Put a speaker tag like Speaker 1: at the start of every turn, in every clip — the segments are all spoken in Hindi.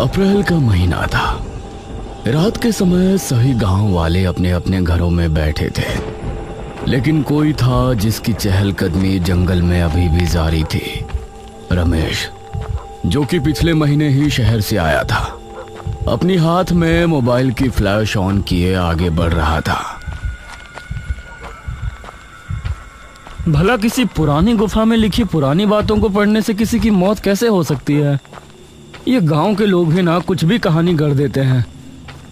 Speaker 1: अप्रैल का महीना था। रात के समय सभी गांव वाले अपने अपने घरों में बैठे थे, लेकिन कोई था जिसकी चहलकदमी जंगल में अभी भी जारी थी। रमेश, जो कि पिछले महीने ही शहर से आया था, अपनी हाथ में मोबाइल की फ्लैश ऑन किए आगे बढ़ रहा था।
Speaker 2: भला किसी पुरानी गुफा में लिखी पुरानी बातों को पढ़ने से किसी की मौत कैसे हो सकती है? ये गांव के लोग भी ना कुछ भी कहानी गढ़ देते हैं।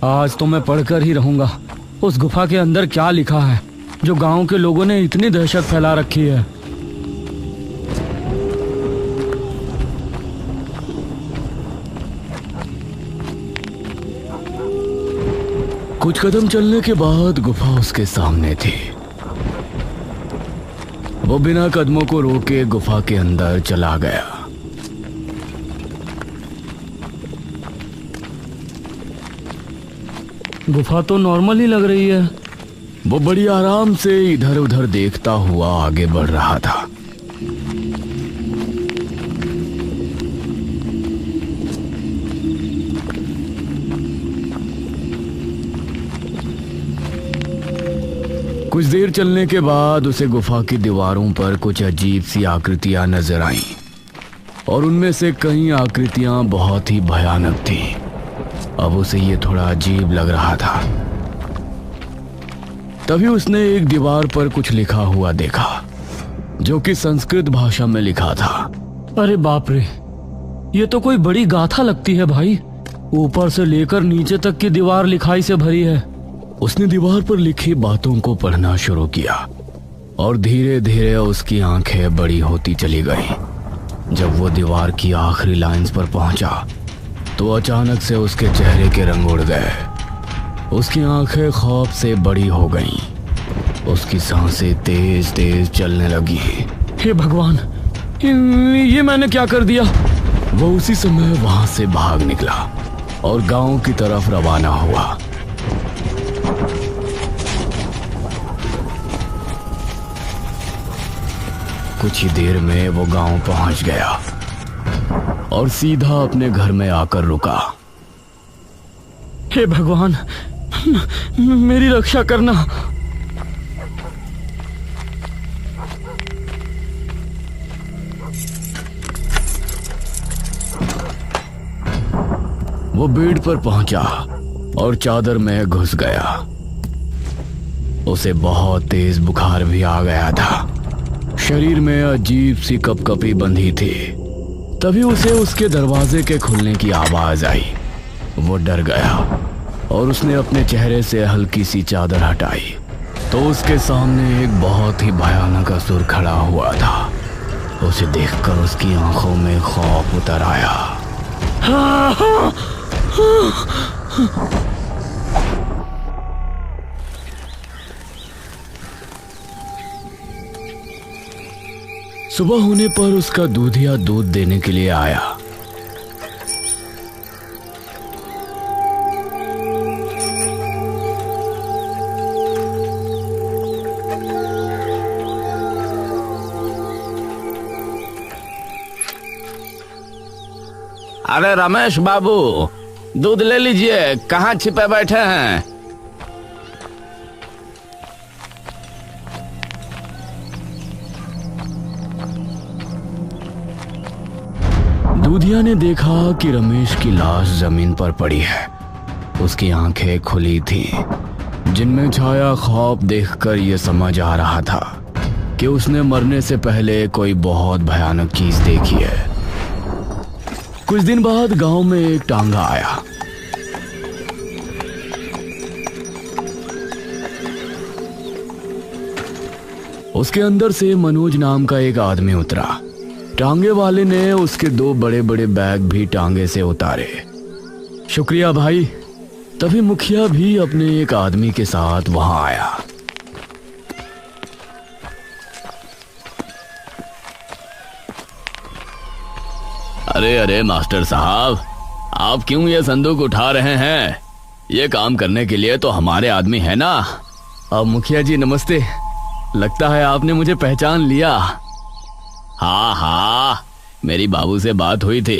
Speaker 2: आज तो मैं पढ़कर ही रहूंगा उस गुफा के अंदर क्या लिखा है जो गांव के लोगों ने इतनी दहशत फैला रखी है।
Speaker 1: कुछ कदम चलने के बाद गुफा उसके सामने थी। वो बिना कदमों को रोके गुफा के अंदर चला गया।
Speaker 2: गुफा तो नॉर्मल ही लग रही है।
Speaker 1: वो बड़ी आराम से इधर उधर देखता हुआ आगे बढ़ रहा था। कुछ देर चलने के बाद उसे गुफा की दीवारों पर कुछ अजीब सी आकृतियां नजर आईं, और उनमें से कई आकृतियां बहुत ही भयानक थीं। अब उसे ये थोड़ा अजीब लग रहा था। तभी उसने एक दीवार पर कुछ लिखा हुआ देखा, जो कि संस्कृत भाषा में लिखा था।
Speaker 2: अरे बाप रे, ये तो कोई बड़ी गाथा लगती है भाई। ऊपर से लेकर नीचे तक की दीवार लिखाई से भरी है।
Speaker 1: उसने दीवार पर लिखी बातों को पढ़ना शुरू किया, और धीरे धीरे उसकी आंखें बड़ी होती चली गईं। जब वो दीवार की आखिरी लाइंस पर पहुंचा तो अचानक से उसके चेहरे के रंग उड़ गए। उसकी आंखें खौफ से बड़ी हो गईं। उसकी सांसें तेज तेज चलने लगी।
Speaker 2: हे भगवान, ये मैंने क्या कर दिया?
Speaker 1: वो उसी समय वहां से भाग निकला और गांव की तरफ रवाना हुआ। कुछ ही देर में वो गांव पहुंच गया और सीधा अपने घर में आकर रुका।
Speaker 2: हे भगवान, मेरी रक्षा करना।
Speaker 1: वो बेड पर पहुंचा और चादर में घुस गया। उसे बहुत तेज बुखार भी आ गया था। शरीर में अजीब सी कपकपी बंधी थी। तभी उसे उसके दरवाजे के खुलने की आवाज आई। वो डर गया और उसने अपने चेहरे से हल्की सी चादर हटाई तो उसके सामने एक बहुत ही भयानक असुर खड़ा हुआ था। उसे देखकर उसकी आंखों में खौफ उतर आया। सुबह होने पर उसका दूधिया दूध देने के लिए आया।
Speaker 3: अरे रमेश बाबू, दूध ले लीजिए, कहाँ छिपे बैठे हैं?
Speaker 1: दूधिया ने देखा कि रमेश की लाश जमीन पर पड़ी है। उसकी आंखें खुली थीं, जिनमें छाया खौफ देखकर यह समझ आ रहा था कि उसने मरने से पहले कोई बहुत भयानक चीज देखी है। कुछ दिन बाद गांव में एक टांगा आया। उसके अंदर से मनोज नाम का एक आदमी उतरा। टांगे वाले ने उसके 2 बड़े बड़े बैग भी टांगे से उतारे। शुक्रिया भाई। तभी मुखिया भी अपने एक आदमी के साथ वहां आया।
Speaker 3: अरे अरे मास्टर साहब, आप क्यों ये संदूक उठा रहे हैं? ये काम करने के लिए तो हमारे आदमी है ना।
Speaker 1: अब मुखिया जी नमस्ते। लगता है आपने मुझे पहचान लिया।
Speaker 3: हाँ हाँ, मेरी बाबू से बात हुई थी।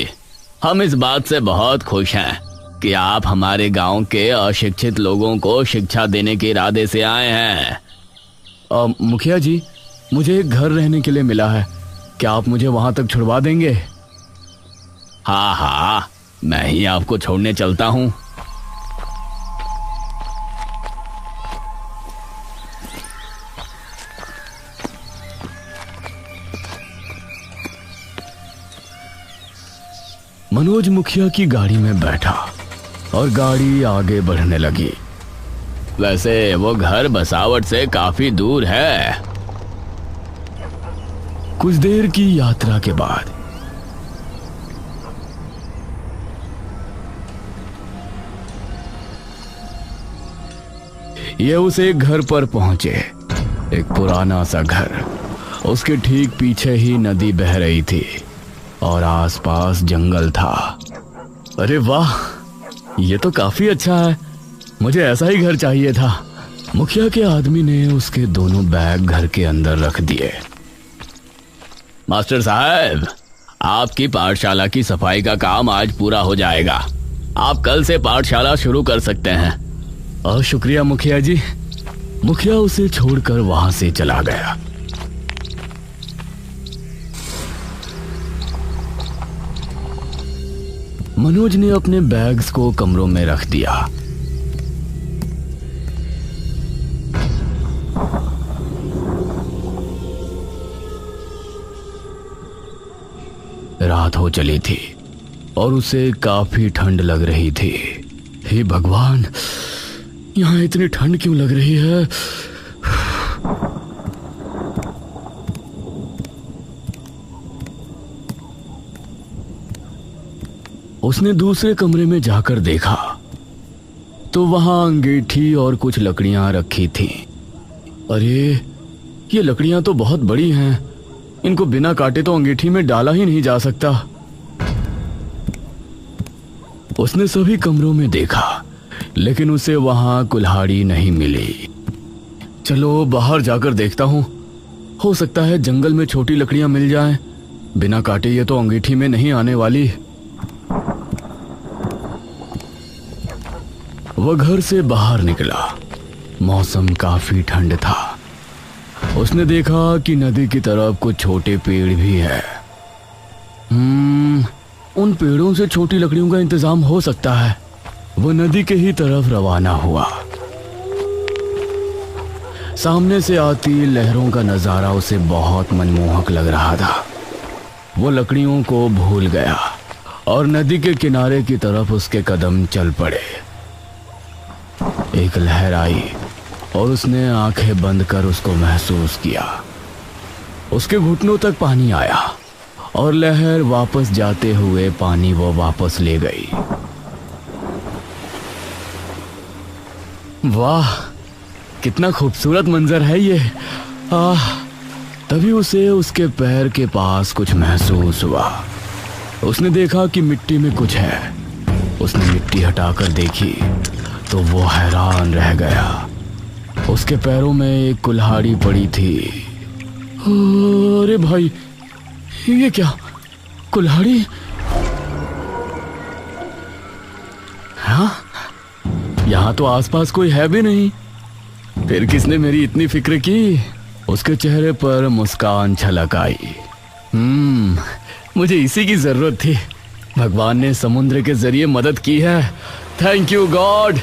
Speaker 3: हम इस बात से बहुत खुश हैं कि आप हमारे गांव के अशिक्षित लोगों को शिक्षा देने के इरादे से आए हैं।
Speaker 1: मुखिया जी, मुझे एक घर रहने के लिए मिला है, क्या आप मुझे वहां तक छुड़वा देंगे?
Speaker 3: हाँ हाँ, मैं ही आपको छोड़ने चलता हूँ।
Speaker 1: मनोज मुखिया की गाड़ी में बैठा और गाड़ी आगे बढ़ने लगी।
Speaker 3: वैसे वो घर बसावट से काफी दूर है।
Speaker 1: कुछ देर की यात्रा के बाद ये उस एक घर पर पहुंचे। एक पुराना सा घर, उसके ठीक पीछे ही नदी बह रही थी और आसपास जंगल था। अरे वाह, ये तो काफी अच्छा है, मुझे ऐसा ही घर चाहिए था। मुखिया के आदमी ने उसके दोनों बैग घर के अंदर रख दिए।
Speaker 3: मास्टर साहब, आपकी पाठशाला की सफाई का काम आज पूरा हो जाएगा। आप कल से पाठशाला शुरू कर सकते हैं।
Speaker 1: और शुक्रिया मुखिया जी। मुखिया उसे छोड़कर वहां से चला गया। मनोज ने अपने बैग्स को कमरों में रख दिया। रात हो चली थी और उसे काफी ठंड लग रही थी। हे भगवान, यहां इतनी ठंड क्यों लग रही है? उसने दूसरे कमरे में जाकर देखा तो वहां अंगीठी और कुछ लकड़ियां रखी थीं। अरे, ये लकड़ियां तो बहुत बड़ी हैं, इनको बिना काटे तो अंगीठी में डाला ही नहीं जा सकता। उसने सभी कमरों में देखा, लेकिन उसे वहां कुल्हाड़ी नहीं मिली। चलो बाहर जाकर देखता हूं, हो सकता है जंगल में छोटी लकड़ियां मिल जाएं। बिना काटे ये तो अंगीठी में नहीं आने वाली। वह घर से बाहर निकला। मौसम काफी ठंड था। उसने देखा कि नदी की तरफ कुछ छोटे पेड़ भी है। उन पेड़ों से छोटी लकड़ियों का इंतजाम हो सकता है। वो नदी के ही तरफ रवाना हुआ। सामने से आती लहरों का नजारा उसे बहुत मनमोहक लग रहा था। वो लकड़ियों को भूल गया और नदी के किनारे की तरफ उसके कदम चल पड़े। एक लहर आई और उसने आंखें बंद कर उसको महसूस किया। उसके घुटनों तक पानी आया और लहर वापस जाते हुए पानी वो वापस ले गई। वाह, कितना खूबसूरत मंजर है ये। तभी उसे उसके पैर के पास कुछ महसूस हुआ। उसने देखा कि मिट्टी में कुछ है। उसने मिट्टी हटाकर देखी तो वो हैरान रह गया। उसके पैरों में एक कुल्हाड़ी पड़ी थी। अरे भाई, ये क्या? कुल्हाड़ी? हाँ, यहां तो आसपास कोई है भी नहीं। फिर किसने मेरी इतनी फिक्र की? उसके चेहरे पर मुस्कान छलक आई। मुझे इसी की जरूरत थी। भगवान ने समुद्र के जरिए मदद की है। Thank you God.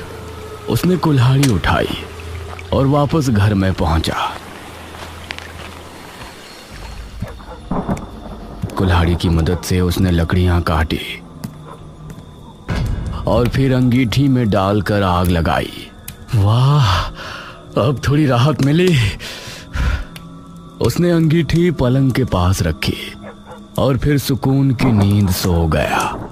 Speaker 1: उसने कुल्हाड़ी उठाई और वापस घर में पहुंचा। कुल्हाड़ी की मदद से उसने लकड़ियां काटी और फिर अंगीठी में डालकर आग लगाई। वाह, अब थोड़ी राहत मिली। उसने अंगीठी पलंग के पास रखी और फिर सुकून की नींद सो गया।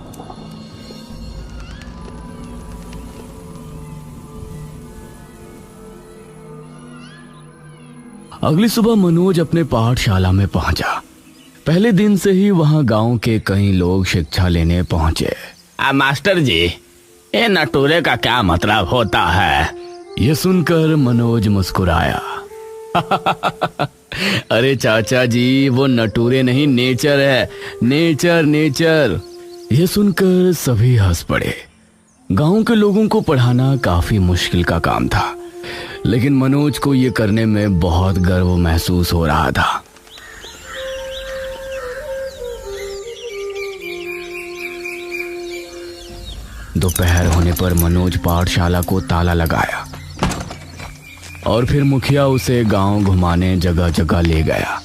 Speaker 1: अगली सुबह मनोज अपने पाठशाला में पहुंचा। पहले दिन से ही वहां गांव के कई लोग शिक्षा लेने पहुंचे।
Speaker 3: मास्टर जी, ये नटूरे का क्या मतलब होता है?
Speaker 1: ये सुनकर मनोज मुस्कुराया। अरे चाचा जी, वो नटूरे नहीं, नेचर है। Nature nature. यह सुनकर सभी हंस पड़े। गांव के लोगों को पढ़ाना काफी मुश्किल का काम था, लेकिन मनोज को यह करने में बहुत गर्व महसूस हो रहा था। दोपहर होने पर मनोज पाठशाला को ताला लगाया और फिर मुखिया उसे गांव घुमाने जगह जगह ले गया।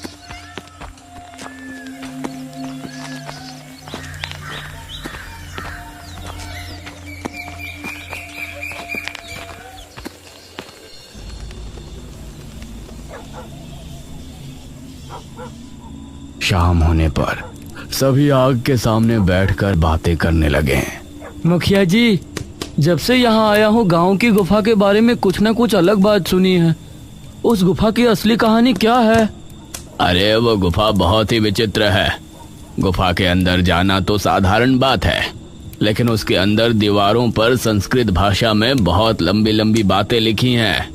Speaker 1: शाम होने पर सभी आग के सामने बैठकर बातें करने लगे।
Speaker 2: मुखिया जी, जब से यहाँ आया हूँ गांव की गुफा के बारे में कुछ न कुछ अलग बात सुनी है। उस गुफा की असली कहानी क्या है?
Speaker 3: अरे वो गुफा बहुत ही विचित्र है। गुफा के अंदर जाना तो साधारण बात है, लेकिन उसके अंदर दीवारों पर संस्कृत भाषा में बहुत लंबी लंबी बातें लिखी हैं।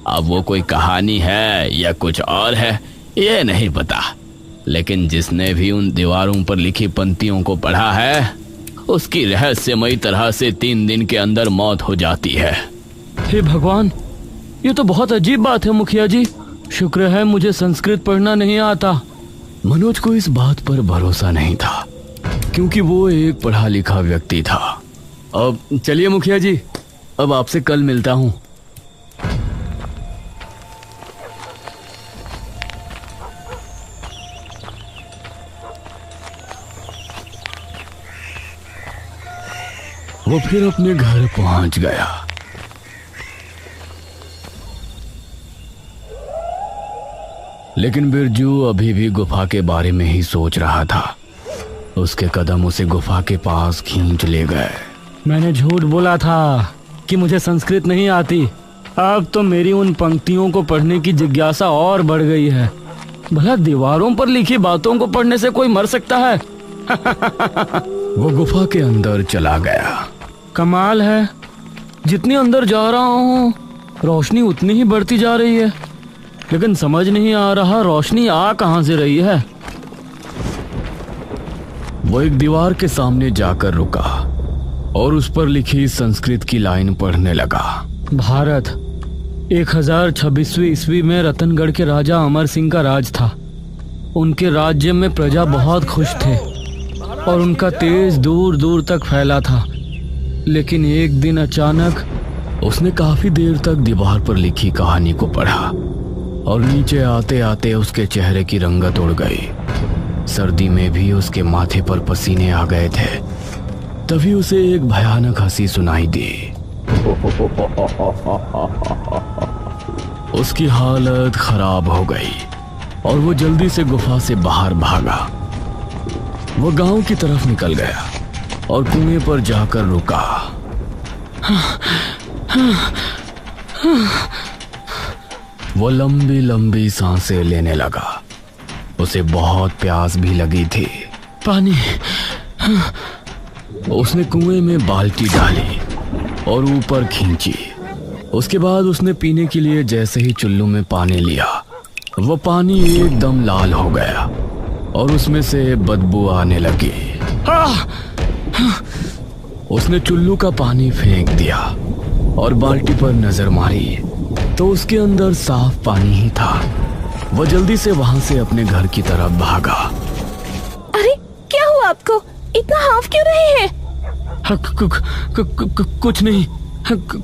Speaker 3: अब वो कोई कहानी है या कुछ और है ये नहीं पता, लेकिन जिसने भी उन दीवारों पर लिखी पंक्तियों को पढ़ा है उसकी रहस्यमयी तरह से 3 दिन के अंदर मौत हो जाती है।
Speaker 2: हे भगवान, ये तो बहुत अजीब बात है मुखिया जी। शुक्र है मुझे संस्कृत पढ़ना नहीं आता।
Speaker 1: मनोज को इस बात पर भरोसा नहीं था, क्योंकि वो एक पढ़ा लिखा व्यक्ति था।
Speaker 2: अब चलिए मुखिया जी, अब आपसे कल मिलता हूँ।
Speaker 1: वो फिर अपने घर पहुंच गया। लेकिन बिरजू अभी भी गुफा के बारे में ही सोच रहा था। उसके कदम उसे गुफा के पास खींच ले गए।
Speaker 2: मैंने झूठ बोला था कि मुझे संस्कृत नहीं आती। अब तो मेरी उन पंक्तियों को पढ़ने की जिज्ञासा और बढ़ गई है। भला दीवारों पर लिखी बातों को पढ़ने से कोई मर सकता है?
Speaker 1: वो गुफा के अंदर चला गया।
Speaker 2: कमाल है, जितनी अंदर जा रहा हूँ रोशनी उतनी ही बढ़ती जा रही है, लेकिन समझ नहीं आ रहा रोशनी आ कहाँ से रही है।
Speaker 1: वो एक दीवार के सामने जाकर रुका और उस पर लिखी संस्कृत की लाइन पढ़ने लगा।
Speaker 2: भारत 1026वीं ईस्वी में रतनगढ़ के राजा अमर सिंह का राज था। उनके राज्य में प्रजा बहुत खुश थे और उनका तेज दूर दूर तक फैला था। लेकिन एक दिन अचानक
Speaker 1: उसने काफी देर तक दीवार पर लिखी कहानी को पढ़ा और नीचे आते आते उसके चेहरे की रंगत उड़ गई। सर्दी में भी उसके माथे पर पसीने आ गए थे। तभी उसे एक भयानक हंसी सुनाई दी। उसकी हालत खराब हो गई और वो जल्दी से गुफा से बाहर भागा। वो गांव की तरफ निकल गया और कुएं पर जाकर रुका। वो लंबी लंबी सांसें लेने लगा। उसे बहुत प्यास भी लगी थी।
Speaker 2: पानी।
Speaker 1: उसने कुएं में बाल्टी डाली और ऊपर खींची। उसके बाद उसने पीने के लिए जैसे ही चुल्लू में पानी लिया, वो पानी एकदम लाल हो गया और उसमें से बदबू आने लगी। उसने चुल्लू का पानी फेंक दिया और बाल्टी पर नजर मारी तो उसके अंदर साफ पानी ही था। वो जल्दी से वहां से अपने घर की तरफ भागा।
Speaker 4: अरे क्या हुआ आपको? इतना हाफ क्यों रहे हैं?
Speaker 2: कुछ नहीं,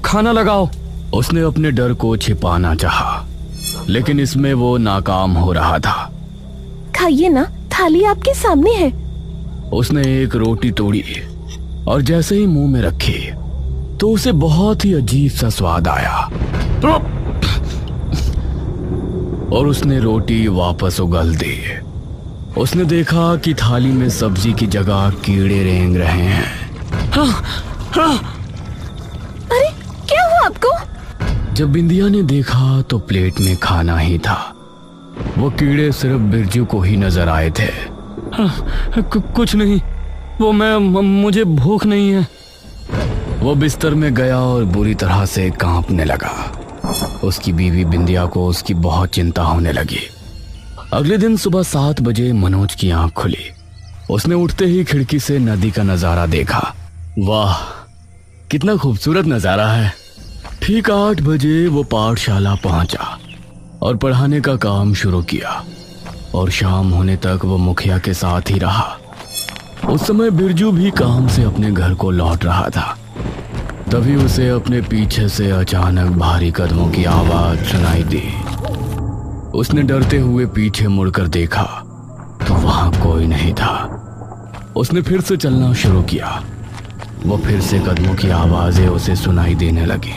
Speaker 2: खाना लगाओ।
Speaker 1: उसने अपने डर को छिपाना चाहा, लेकिन इसमें वो नाकाम हो रहा था।
Speaker 4: खाइए ना, थाली आपके सामने है।
Speaker 1: उसने एक रोटी तोड़ी और जैसे ही मुंह में रखी तो उसे बहुत ही अजीब सा स्वाद आया और उसने रोटी वापस उगल दी। उसने देखा कि थाली में सब्जी की जगह कीड़े रेंग रहे हैं।
Speaker 4: अरे क्या हुआ आपको?
Speaker 1: जब बिंदिया ने देखा तो प्लेट में खाना ही था। वो कीड़े सिर्फ बिरजू को ही नजर आए थे।
Speaker 2: कुछ नहीं, वो मुझे भूख नहीं है।
Speaker 1: वो बिस्तर में गया और बुरी तरह से कांपने लगा। उसकी बीवी बिंदिया को उसकी बहुत चिंता होने लगी। अगले दिन सुबह 7 बजे मनोज की आंख खुली उसने उठते ही खिड़की से नदी का नजारा देखा। वाह, कितना खूबसूरत नजारा है। ठीक 8 बजे वो पाठशाला पहुंचा और पढ़ाने का काम शुरू किया और शाम होने तक वो मुखिया के साथ ही रहा। उस समय बिरजू भी काम से अपने घर को लौट रहा था। तभी उसे अपने पीछे से अचानक भारी कदमों की आवाज सुनाई दी। उसने डरते हुए पीछे मुड़कर देखा तो वहां कोई नहीं था। उसने फिर से चलना शुरू किया। वो फिर से कदमों की आवाजें उसे सुनाई देने लगी,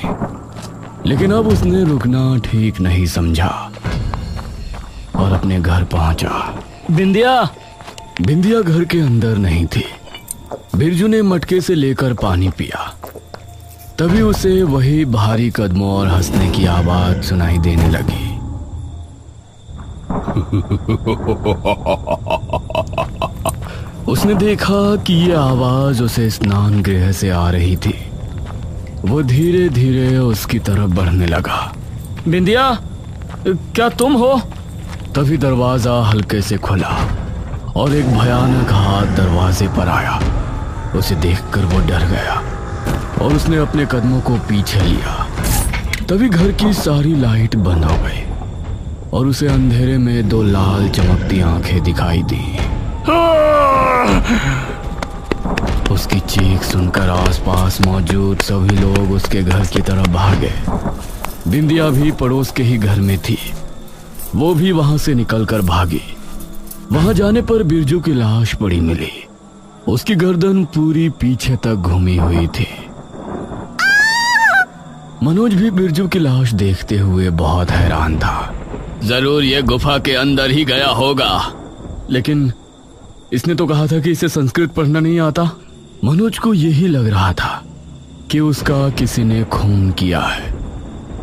Speaker 1: लेकिन अब उसने रुकना ठीक नहीं समझा और अपने घर पहुंचा। बिंदिया घर के अंदर नहीं थी। बिरजू ने मटके से लेकर पानी पिया। तभी उसे वही भारी कदमों और हंसने की आवाज सुनाई देने लगी। उसने देखा कि ये आवाज उसे स्नान गृह से आ रही थी। वो धीरे धीरे उसकी तरफ बढ़ने लगा।
Speaker 2: बिंदिया, क्या तुम हो?
Speaker 1: तभी दरवाजा हल्के से खुला और एक भयानक हाथ दरवाजे पर आया। उसे देखकर वो डर गया और उसने अपने कदमों को पीछे लिया। तभी घर की सारी लाइट बंद हो गई और उसे अंधेरे में 2 लाल चमकती आंखें दिखाई दी। उसकी चीख सुनकर आसपास मौजूद सभी लोग उसके घर की तरफ भागे। बिंदिया भी पड़ोस के ही घर में थी। वो भी वहां से निकलकर भागी। वहां जाने पर बिरजू की लाश पड़ी मिली। उसकी गर्दन पूरी पीछे तक घूमी हुई थी। मनोज भी बिरजू की लाश देखते हुए बहुत हैरान था।
Speaker 3: जरूर ये गुफा के अंदर ही गया होगा।
Speaker 1: लेकिन इसने तो कहा था कि इसे संस्कृत पढ़ना नहीं आता। मनोज को यही लग रहा था कि उसका किसी ने खून किया है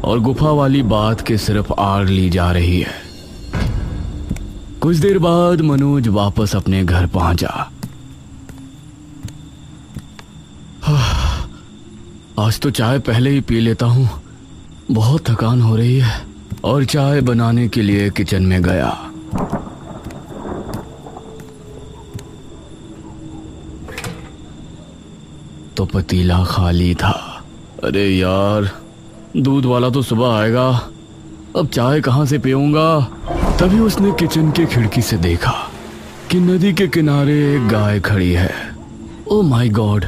Speaker 1: और गुफा वाली बात के सिर्फ आड़ ली जा रही है। कुछ देर बाद मनोज वापस अपने घर पहुंचा। आज तो चाय पहले ही पी लेता हूं, बहुत थकान हो रही है। और चाय बनाने के लिए किचन में गया। तो पतीला खाली था। अरे यार, दूध वाला तो सुबह आएगा, अब चाय कहां से पीऊंगा। तभी उसने किचन के खिड़की से देखा कि नदी के किनारे एक गाय खड़ी है। Oh my God!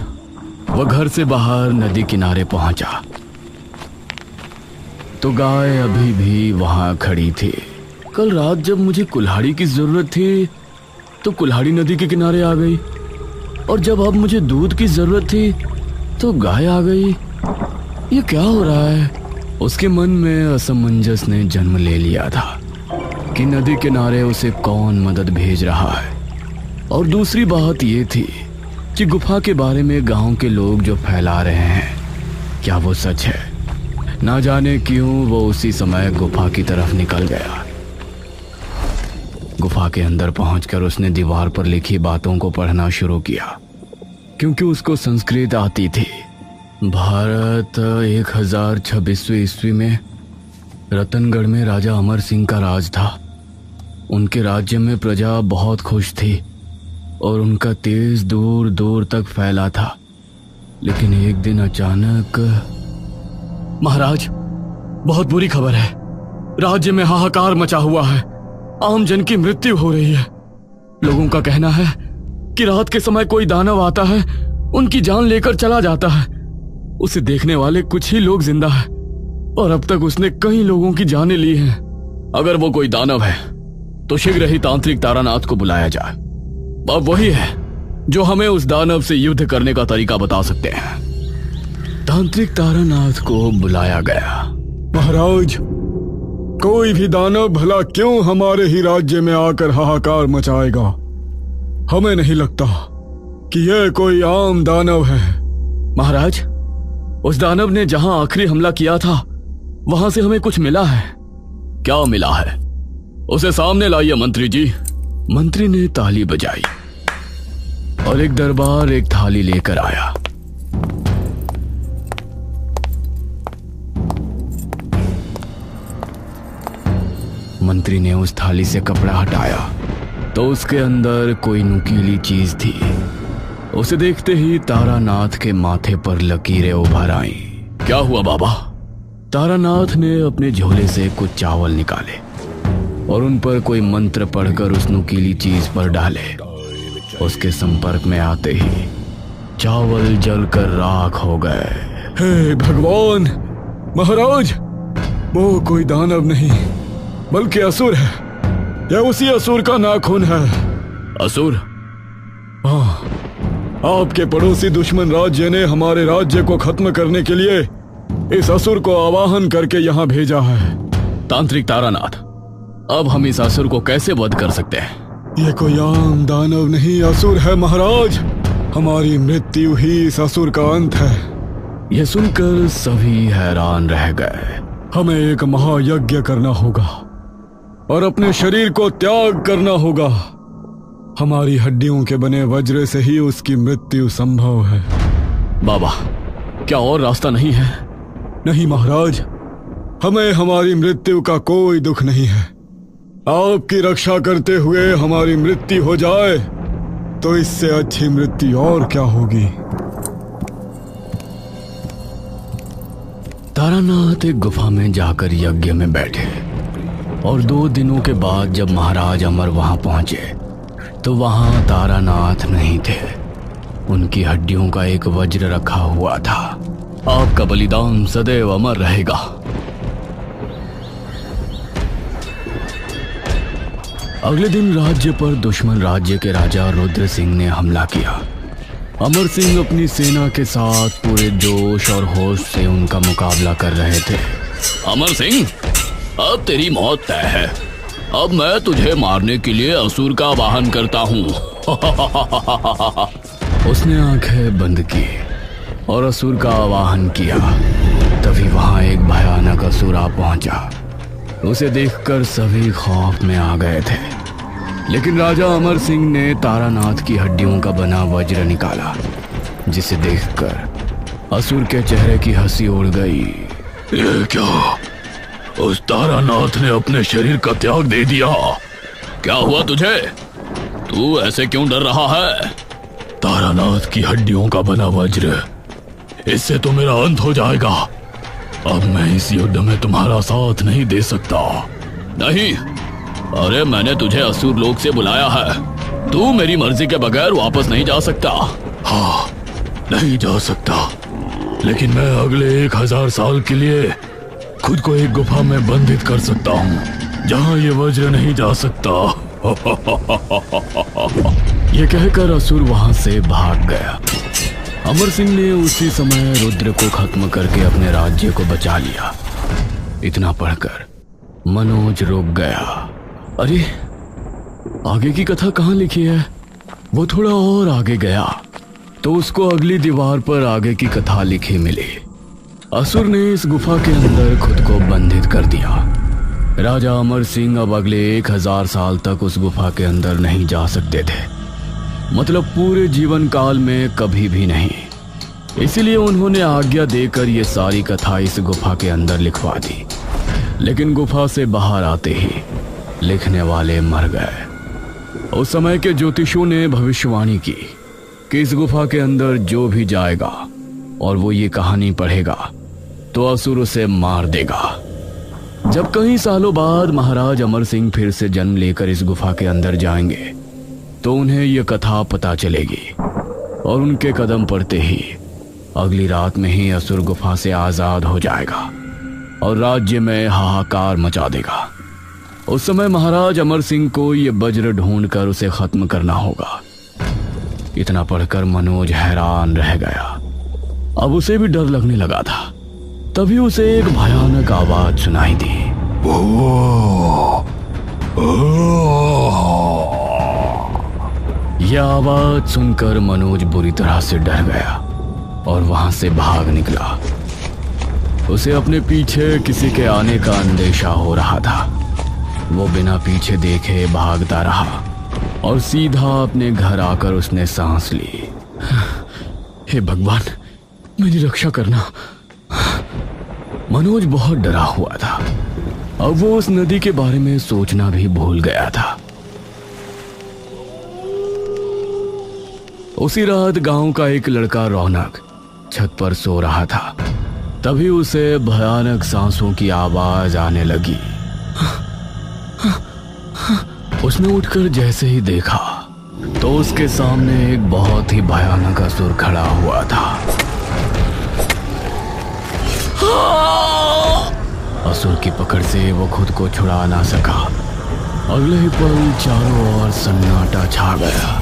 Speaker 1: वह घर से बाहर नदी किनारे पहुंचा तो गाय अभी भी वहां खड़ी थी। कल रात जब मुझे कुल्हाड़ी की जरूरत थी तो कुल्हाड़ी नदी के किनारे आ गई, और जब अब मुझे दूध की जरूरत थी तो गाय आ गई। ये क्या हो रहा है? उसके मन में असमंजस ने जन्म ले लिया था कि नदी किनारे उसे कौन मदद भेज रहा है। और दूसरी बात ये थी कि गुफा के बारे में गांव के लोग जो फैला रहे हैं, क्या वो सच है? ना जाने क्यों वो उसी समय गुफा की तरफ निकल गया। गुफा के अंदर पहुंचकर उसने दीवार पर लिखी बातों को पढ़ना शुरू किया, क्योंकि उसको संस्कृत आती थी। भारत 1026वीं ईस्वी में रतनगढ़ में राजा अमर सिंह का राज था। उनके राज्य में प्रजा बहुत खुश थी और उनका तेज दूर दूर तक फैला था। लेकिन एक दिन अचानक, महाराज, बहुत बुरी खबर है। राज्य में हाहाकार मचा हुआ है। आम जन की मृत्यु हो रही है। लोगों का कहना है कि रात के समय कोई दानव आता है, उनकी जान लेकर चला जाता है। उसे देखने वाले कुछ ही लोग जिंदा हैं और अब तक उसने कई लोगों की जानें ली हैं। अगर वो कोई दानव है तो शीघ्र ही तांत्रिक तारानाथ को बुलाया जाए। अब वही है जो हमें उस दानव से युद्ध करने का तरीका बता सकते हैं। तांत्रिक तारानाथ को बुलाया गया।
Speaker 5: महाराज, कोई भी दानव भला क्यों हमारे ही राज्य में आकर हाहाकार मचाएगा? हमें नहीं लगता कि यह कोई आम दानव है।
Speaker 1: महाराज, उस दानव ने जहां आखिरी हमला किया था वहां से हमें कुछ मिला है।
Speaker 3: क्या मिला है? उसे सामने लाइए मंत्री जी।
Speaker 1: मंत्री ने ताली बजाई और एक दरबार एक थाली लेकर आया। मंत्री ने उस थाली से कपड़ा हटाया तो उसके अंदर कोई नुकीली चीज थी। उसे देखते ही तारानाथ के माथे पर लकीरें उभर आईं। क्या हुआ बाबा? तारानाथ ने अपने झोले से कुछ चावल निकाले और उन पर कोई मंत्र पढ़कर उस नुकीली चीज पर डाले। उसके संपर्क में आते ही चावल जलकर राख हो गए।
Speaker 5: हे भगवान! महाराज, वो कोई दानव नहीं बल्कि असुर है। यह उसी असुर का नाखून है।
Speaker 1: असुर?
Speaker 5: हाँ, आपके पड़ोसी दुश्मन राज्य ने हमारे राज्य को खत्म करने के लिए इस असुर को आवाहन करके यहाँ भेजा है।
Speaker 1: तांत्रिक तारानाथ, अब हम इस असुर को कैसे वध कर सकते हैं?
Speaker 5: ये कोई आम दानव नहीं, असुर है महाराज। हमारी मृत्यु ही इस असुर का अंत है।
Speaker 1: यह सुनकर सभी हैरान रह गए।
Speaker 5: हमें एक महायज्ञ करना होगा और अपने शरीर को त्याग करना होगा। हमारी हड्डियों के बने वज्र से ही उसकी मृत्यु संभव है।
Speaker 1: बाबा, क्या और रास्ता नहीं है?
Speaker 5: नहीं महाराज, हमें हमारी मृत्यु का कोई दुख नहीं है। आपकी रक्षा करते हुए हमारी मृत्यु हो जाए तो इससे अच्छी मृत्यु और क्या होगी।
Speaker 1: तारानाथ एक गुफा में जाकर यज्ञ में बैठे और 2 दिनों के बाद जब महाराज अमर वहां पहुंचे तो वहां तारानाथ नहीं थे। उनकी हड्डियों का एक वज्र रखा हुआ था। आपका बलिदान सदैव अमर रहेगा। अगले दिन राज्य पर दुश्मन राज्य के राजा रुद्र सिंह ने हमला किया। अमर सिंह अपनी सेना के साथ पूरे जोश और होश से उनका मुकाबला कर रहे थे। अमर सिंह, अब तेरी मौत तय है। अब मैं तुझे मारने के लिए असुर का आवाहन करता हूँ। उसने आंखें बंद की और असुर का आवाहन किया। तभी वहां एक भयानक असुर आ पहुंचा। उसे देखकर सभी खौफ में आ गए थे, लेकिन राजा अमर सिंह ने तारानाथ की हड्डियों का बना वज्र निकाला, जिसे देखकर असुर के चेहरे की हंसी उड़ गई।
Speaker 3: ये क्या? उस तारानाथ ने अपने शरीर का त्याग दे दिया। क्या हुआ तुझे? तू ऐसे क्यों डर रहा है? तारानाथ की हड्डियों का बना वज्र, इससे तो मेरा अंत हो जाएगा। अब मैं इस युद्ध में तुम्हारा साथ नहीं दे सकता। नहीं, अरे मैंने तुझे असुर लोक से बुलाया है। तू मेरी मर्जी के बगैर वापस नहीं जा सकता। हाँ, नहीं जा सकता, लेकिन मैं अगले 1000 साल के लिए खुद को एक गुफा में बंधित कर सकता हूँ, जहाँ ये वज्र नहीं जा सकता।
Speaker 1: ये कहकर असुर वहां से भाग गया। अमर सिंह ने उसी समय रुद्र को खत्म करके अपने राज्य को बचा लिया। इतना पढ़कर मनोज रुक गया। अरे, आगे की कथा कहाँ लिखी है? वो थोड़ा और आगे गया तो उसको अगली दीवार पर आगे की कथा लिखी मिली। असुर ने इस गुफा के अंदर खुद को बंधित कर दिया। राजा अमर सिंह अब अगले 1000 साल तक उस गुफा के अंदर नहीं जा सकते थे, मतलब पूरे जीवन काल में कभी भी नहीं। इसीलिए उन्होंने आज्ञा देकर ये सारी कथा इस गुफा के अंदर लिखवा दी। लेकिन गुफा से बाहर आते ही लिखने वाले मर गए। उस समय के ज्योतिषों ने भविष्यवाणी की कि इस गुफा के अंदर जो भी जाएगा और वो ये कहानी पढ़ेगा तो असुर उसे मार देगा। जब कई सालों बाद महाराज अमर सिंह फिर से जन्म लेकर इस गुफा के अंदर जाएंगे तो उन्हें यह कथा पता चलेगी और उनके कदम पड़ते ही अगली रात में ही असुर गुफा से आजाद हो जाएगा और राज्य में हाहाकार मचा देगा। उस समय महाराज अमर सिंह को यह वज्र ढूंढकर उसे खत्म करना होगा। इतना पढ़कर मनोज हैरान रह गया। अब उसे भी डर लगने लगा था। तभी उसे एक भयानक आवाज सुनाई दी। यह आवाज सुनकर मनोज बुरी तरह से डर गया और वहां से भाग निकला। उसे अपने पीछे किसी के आने का अंदेशा हो रहा था। वो बिना पीछे देखे भागता रहा और सीधा अपने घर आकर उसने सांस ली। हे भगवान, मेरी रक्षा करना। मनोज बहुत डरा हुआ था। अब वो उस नदी के बारे में सोचना भी भूल गया था। उसी रात गांव का एक लड़का रौनक छत पर सो रहा था। तभी उसे भयानक सांसों की आवाज आने लगी। उसने उठकर जैसे ही देखा तो उसके सामने एक बहुत ही भयानक असुर खड़ा हुआ था। असुर की पकड़ से वो खुद को छुड़ा ना सका। अगले ही पल चारों ओर सन्नाटा छा गया।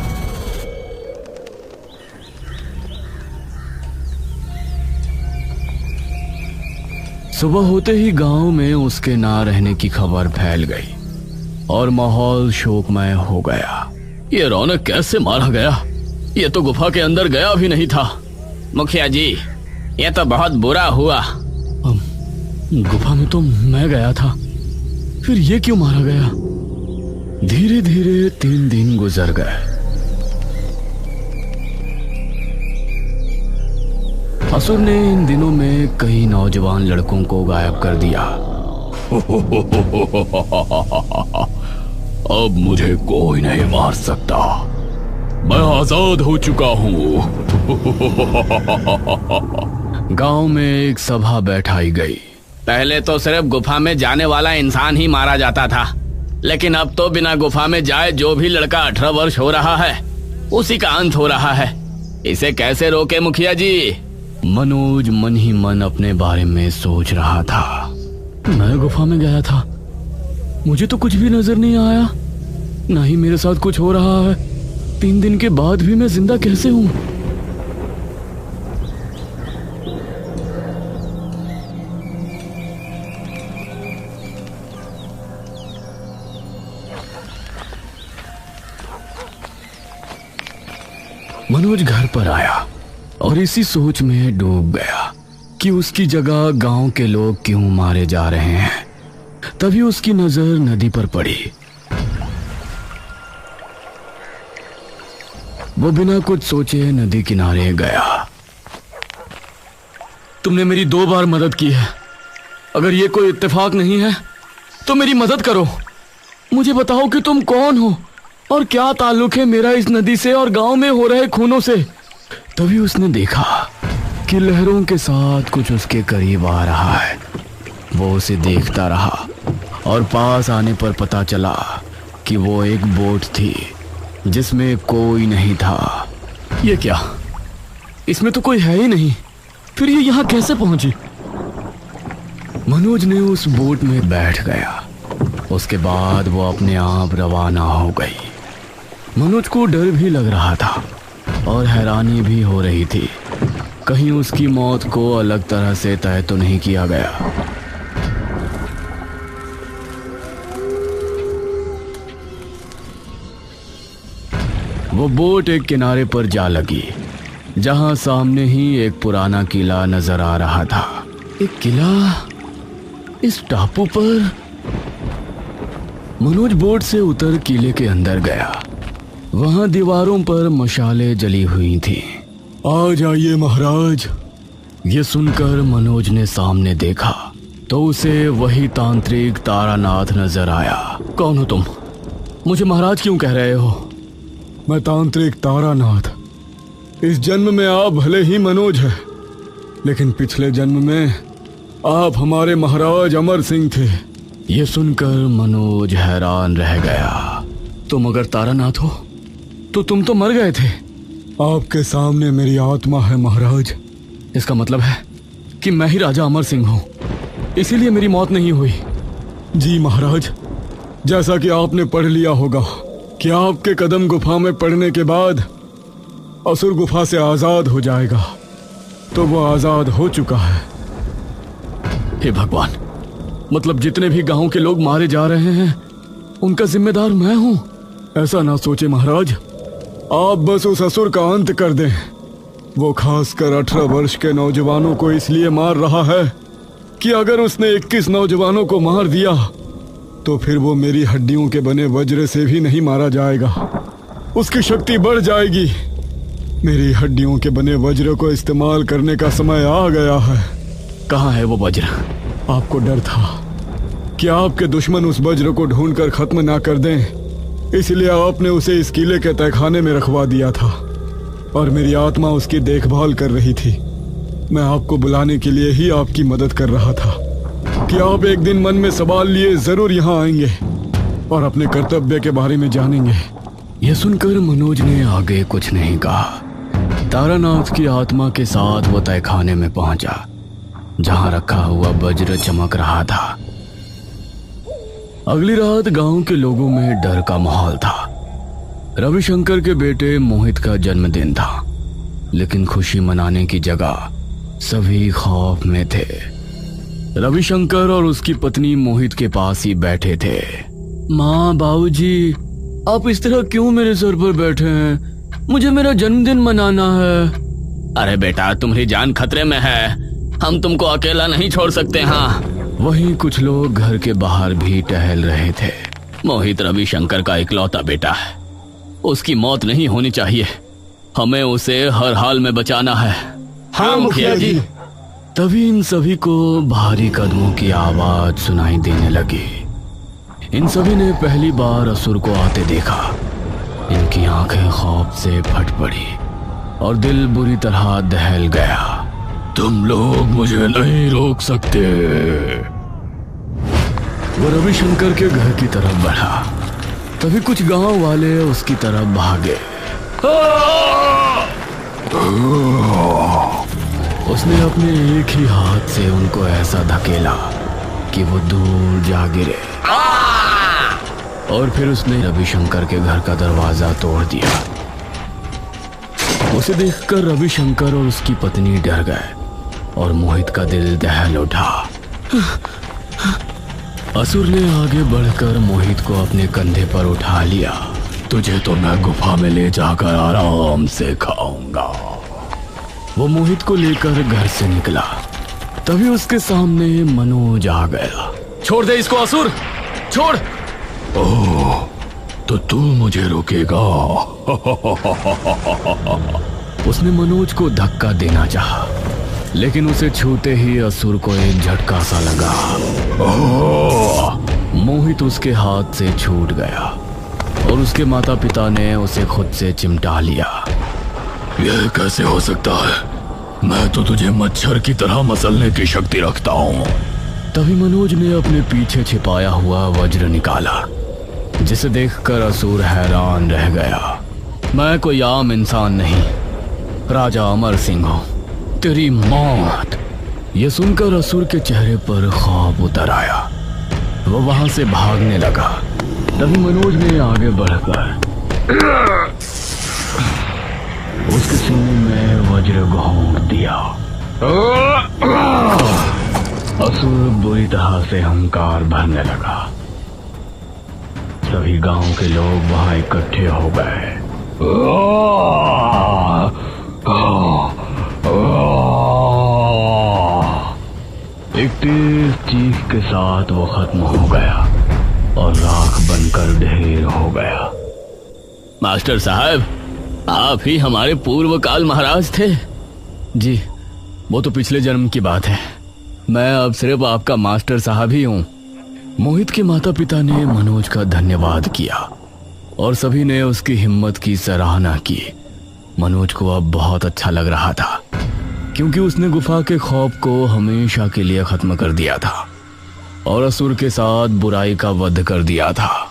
Speaker 1: सुबह होते ही गांव में उसके ना रहने की खबर फैल गई और माहौल शोकमय हो गया।
Speaker 3: ये रौनक कैसे मारा गया? ये तो गुफा के अंदर गया भी नहीं था। मुखिया जी, ये तो बहुत बुरा हुआ।
Speaker 1: गुफा में तो मैं गया था, फिर ये क्यों मारा गया? धीरे धीरे 3 दिन गुजर गए। असुर ने इन दिनों में कई नौजवान लड़कों को गायब कर दिया।
Speaker 3: अब मुझे कोई नहीं मार सकता, मैं आजाद हो चुका हूँ।
Speaker 1: गांव में एक सभा बैठाई गई।
Speaker 3: पहले तो सिर्फ गुफा में जाने वाला इंसान ही मारा जाता था, लेकिन अब तो बिना गुफा में जाए जो भी लड़का 18 वर्ष हो रहा है उसी का अंत हो रहा है। इसे कैसे रोके मुखिया जी?
Speaker 1: मनोज मन ही मन अपने बारे में सोच रहा था। मैं गुफा में गया था, मुझे तो कुछ भी नजर नहीं आया, ना ही मेरे साथ कुछ हो रहा है। 3 दिन के बाद भी मैं जिंदा कैसे हूं? मनोज घर पर आया और इसी सोच में डूब गया कि उसकी जगह गांव के लोग क्यों मारे जा रहे हैं। तभी उसकी नजर नदी पर पड़ी। वो बिना कुछ सोचे नदी किनारे गया। तुमने मेरी 2 बार मदद की है, अगर ये कोई इत्तेफाक नहीं है तो मेरी मदद करो। मुझे बताओ कि तुम कौन हो और क्या ताल्लुक है मेरा इस नदी से और गांव में हो रहे खूनों से। तभी उसने देखा कि लहरों के साथ कुछ उसके करीब आ रहा है। वो उसे देखता रहा और पास आने पर पता चला कि वो एक बोट थी जिसमें कोई नहीं था। ये क्या? इसमें तो कोई है ही नहीं, फिर ये यहाँ कैसे पहुंची? मनोज ने उस बोट में बैठ गया। उसके बाद वो अपने आप रवाना हो गई। मनोज को डर भी लग रहा था और हैरानी भी हो रही थी, कहीं उसकी मौत को अलग तरह से तय तो नहीं किया गया। वो बोट एक किनारे पर जा लगी जहां सामने ही एक पुराना किला नजर आ रहा था। एक किला इस टापू पर? मनोज बोट से उतर किले के अंदर गया। वहां दीवारों पर मशालें जली हुई थी।
Speaker 5: आ जाइए महाराज।
Speaker 1: ये सुनकर मनोज ने सामने देखा तो उसे वही तांत्रिक तारानाथ नजर आया। कौन हो तुम? मुझे महाराज क्यों कह रहे हो?
Speaker 5: मैं तांत्रिक तारानाथ। इस जन्म में आप भले ही मनोज हैं, लेकिन पिछले जन्म में आप हमारे महाराज अमर सिंह थे।
Speaker 1: ये सुनकर मनोज हैरान रह गया। तुम अगर तारानाथ हो तो तुम तो मर गए थे।
Speaker 5: आपके सामने मेरी आत्मा है महाराज।
Speaker 1: इसका मतलब है कि मैं ही राजा अमर सिंह हूँ, इसीलिए मेरी मौत नहीं हुई।
Speaker 5: जी महाराज, जैसा कि आपने पढ़ लिया होगा कि आपके कदम गुफा में पड़ने के बाद असुर गुफा से आजाद हो जाएगा, तो वो आजाद हो चुका है।
Speaker 1: हे भगवान, मतलब जितने भी गांव के लोग मारे जा रहे हैं उनका जिम्मेदार मैं हूं?
Speaker 5: ऐसा ना सोचे महाराज, आप बस उस असुर का अंत कर दें। वो खासकर 18 वर्ष के नौजवानों को इसलिए मार रहा है कि अगर उसने 21 नौजवानों को मार दिया तो फिर वो मेरी हड्डियों के बने वज्र से भी नहीं मारा जाएगा। उसकी शक्ति बढ़ जाएगी। मेरी हड्डियों के बने वज्र को इस्तेमाल करने का समय आ गया है।
Speaker 1: कहाँ है वो वज्र?
Speaker 5: आपको डर था कि आपके दुश्मन उस वज्र को ढूंढकर खत्म ना कर दें, इसलिए आपने उसे इस किले के तहखाने में रखवा दिया था। और मेरी आत्मा उसकी देखभाल कर रही थी। मैं आपको बुलाने के लिए ही आपकी मदद कर रहा था कि आप एक दिन मन में सवाल लिए जरूर यहाँ आएंगे और अपने कर्तव्य के बारे में जानेंगे।
Speaker 1: यह सुनकर मनोज ने आगे कुछ नहीं कहा। तारानाथ की आत्मा के साथ वो तहखाने में पहुंचा जहां रखा हुआ वज्र चमक रहा था। अगली रात गांव के लोगों में डर का माहौल था। रविशंकर के बेटे मोहित का जन्मदिन था, लेकिन खुशी मनाने की जगह सभी खौफ में थे। रविशंकर और उसकी पत्नी मोहित के पास ही बैठे थे।
Speaker 2: माँ, बाबूजी, आप इस तरह क्यों मेरे सर पर बैठे हैं? मुझे मेरा जन्मदिन मनाना है।
Speaker 3: अरे बेटा, तुम्हारी जान खतरे में है, हम तुमको अकेला नहीं छोड़ सकते। हाँ,
Speaker 1: वहीं कुछ लोग घर के बाहर भी टहल रहे थे।
Speaker 3: मोहित रविशंकर का इकलौता बेटा है, उसकी मौत नहीं होनी चाहिए। हमें उसे हर हाल में बचाना है।
Speaker 5: हाँ मुखिया जी।
Speaker 1: तभी इन सभी को भारी कदमों की आवाज सुनाई देने लगी। इन सभी ने पहली बार असुर को आते देखा। इनकी आंखें खौफ से फट पड़ी और दिल बुरी तरह दहल गया। तुम लोग मुझे नहीं रोक सकते। वो रविशंकर के घर की तरफ बढ़ा। तभी कुछ गांव वाले उसकी तरफ भागे। उसने अपने एक ही हाथ से उनको ऐसा धकेला कि वो दूर जा गिरे और फिर उसने रविशंकर के घर का दरवाजा तोड़ दिया। उसे देखकर रविशंकर और उसकी पत्नी डर गए और मोहित का दिल दहल उठा। असुर ने आगे बढ़कर मोहित को अपने कंधे पर उठा लिया। तुझे तो मैं गुफा में ले जाकर आराम से खाऊंगा। वो मोहित को लेकर घर से निकला। तभी उसके सामने मनोज आ गया।
Speaker 2: छोड़ दे इसको असुर, छोड़।
Speaker 1: ओह, तो तू मुझे रोकेगा? उसने मनोज को धक्का देना चाहा, लेकिन उसे छूते ही असुर को एक झटका सा लगा। मोहित उसके हाथ से छूट गया और उसके माता पिता ने उसे खुद से चिमटा लिया। यह कैसे हो सकता है? मैं तो तुझे मच्छर की तरह मसलने की शक्ति रखता हूँ। तभी मनोज ने अपने पीछे छिपाया हुआ वज्र निकाला, जिसे देखकर असुर हैरान रह गया। मैं कोई आम इंसान नहीं, राजा अमर सिंह हूँ। तेरी मौत। यह सुनकर असुर के चेहरे पर खौफ उतर आया। वो वहां से भागने लगा। तभी मनोज ने आगे बढ़कर उसके सीने में वज्र घोंप दिया। असुर बुरी तरह से हंकार भरने लगा। सभी गांव के लोग वहां इकट्ठे हो गए। एक तेज चीख के साथ वो खत्म हो गया और राख बनकर ढेर हो गया।
Speaker 3: मास्टर साहब, आप ही हमारे पूर्व काल महाराज थे।
Speaker 1: जी, वो तो पिछले जन्म की बात है। मैं अब सिर्फ आपका मास्टर साहब ही हूँ। मोहित के माता पिता ने मनोज का धन्यवाद किया और सभी ने उसकी हिम्मत की सराहना की। मनोज को अब बहुत अच्छा लग रहा था, क्योंकि उसने गुफा के खौफ को हमेशा के लिए खत्म कर दिया था और असुर के साथ बुराई का वध कर दिया था।